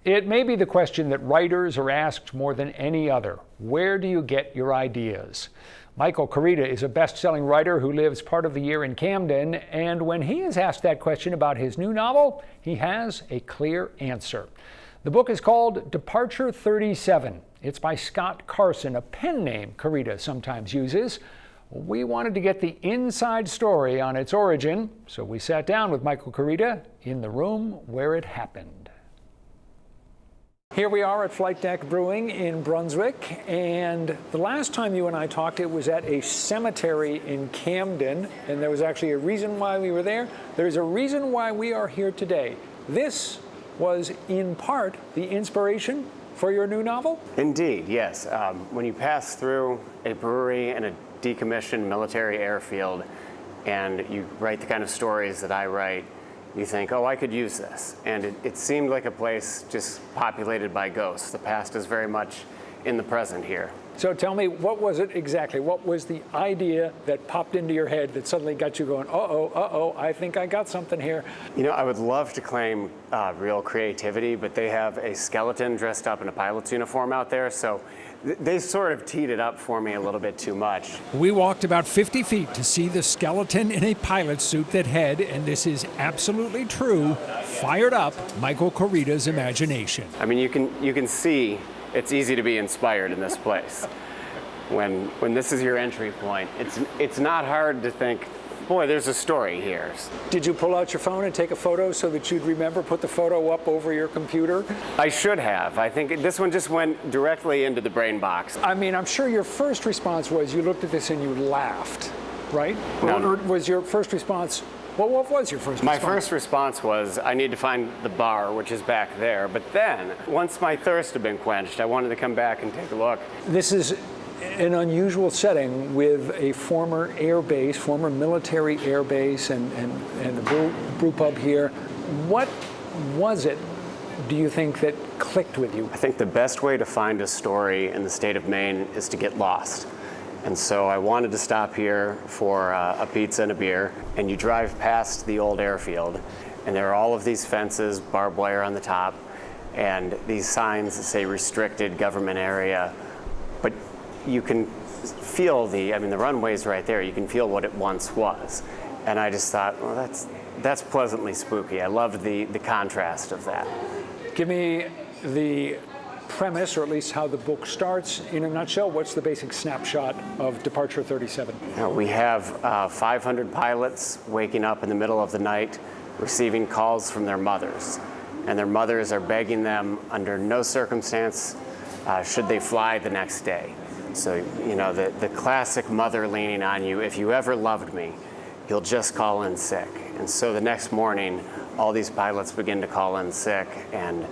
It may be the question that writers are asked more than any other. Where do you get your ideas? Michael Koryta is a best-selling writer who lives part of the year in Camden, and when he is asked that question about his new novel, he has a clear answer. The book is called Departure 37. It's by Scott Carson, a pen name Koryta sometimes uses. We wanted to get the inside story on its origin, so we sat down with Michael Koryta in the room where it happened. Here we are at Flight Deck Brewing in Brunswick, and the last time you and I talked, it was at a cemetery in Camden, and there was actually a reason why we were there. There's a reason why we are here today. This was, in part, the inspiration for your new novel? Indeed, yes. When you pass through a brewery and a decommissioned military airfield, and you write the kind of stories that I write, you think, oh, I could use this. And it seemed like a place just populated by ghosts. The past is very much in the present here. So tell me, what was it exactly? What was the idea that popped into your head that suddenly got you going, I think I got something here? You know, I would love to claim real creativity, but they have a skeleton dressed up in a pilot's uniform out there, so they sort of teed it up for me a little bit too much. We walked about 50 feet to see the skeleton in a pilot suit that had, and this is absolutely true, fired up Michael Koryta's imagination. I mean, you can see it's easy to be inspired in this place. When this is your entry point, it's not hard to think, boy, there's a story here. Did you pull out your phone and take a photo so that you'd remember, put the photo up over your computer? I should have. I think this one just went directly into the brain box. I mean, I'm sure your first response was you looked at this and you laughed, right? No. Or was your first response, well, what was your first response? My first response was, I need to find the bar, which is back there. But then, once my thirst had been quenched, I wanted to come back and take a look. This is an unusual setting with a former air base, former military air base, and the brew pub here. What was it, do you think, that clicked with you? I think the best way to find a story in the state of Maine is to get lost. And so I wanted to stop here for a pizza and a beer, and you drive past the old airfield, and there are all of these fences, barbed wire on the top, and these signs that say restricted government area, but you can feel the runway's right there, you can feel what it once was. And I just thought, well, that's pleasantly spooky. I loved the contrast of that. Give me the premise, or at least how the book starts in a nutshell. What's the basic snapshot of Departure 37? We have 500 pilots waking up in the middle of the night, receiving calls from their mothers. And their mothers are begging them under no circumstance should they fly the next day. So, you know, the classic mother leaning on you, if you ever loved me, you'll just call in sick. And so the next morning, all these pilots begin to call in sick, and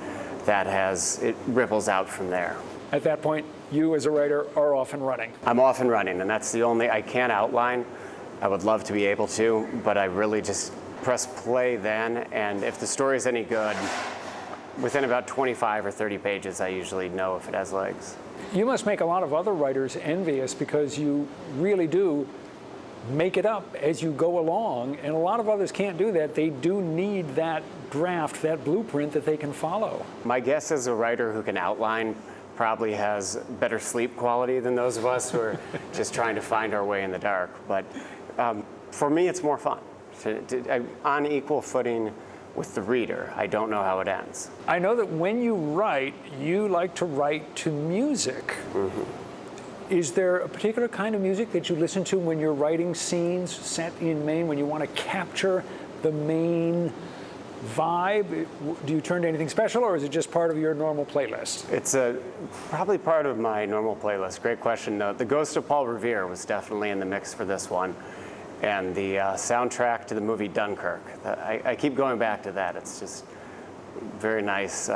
it ripples out from there. At that point, you as a writer are off and running. I'm off and running, and that's the only, I can't outline. I would love to be able to, but I really just press play then, and if the story's any good, within about 25 or 30 pages, I usually know if it has legs. You must make a lot of other writers envious because you really do make it up as you go along, and a lot of others can't do that. They do need that draft, that blueprint that they can follow. My guess is a writer who can outline probably has better sleep quality than those of us who are just trying to find our way in the dark. But for me, it's more fun. I'm on equal footing with the reader. I don't know how it ends. I know that when you write, you like to write to music. Mm-hmm. Is there a particular kind of music that you listen to when you're writing scenes set in Maine, when you want to capture the Maine vibe? Do you turn to anything special, or is it just part of your normal playlist? It's probably part of my normal playlist. Great question. The Ghost of Paul Revere was definitely in the mix for this one. And the soundtrack to the movie Dunkirk. I keep going back to that. It's just very nice,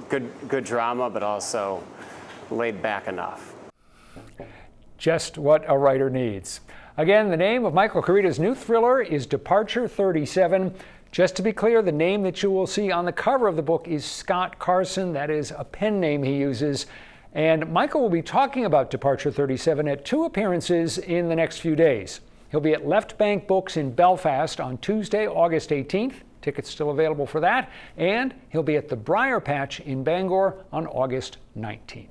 good drama, but also laid back enough. Just what a writer needs. Again, the name of Michael Koryta's new thriller is Departure 37. Just to be clear, the name that you will see on the cover of the book is Scott Carson. That is a pen name he uses. And Michael will be talking about Departure 37 at 2 appearances in the next few days. He'll be at Left Bank Books in Belfast on Tuesday, August 18th, Tickets still available for that. And he'll be at the Briar Patch in Bangor on August 19th.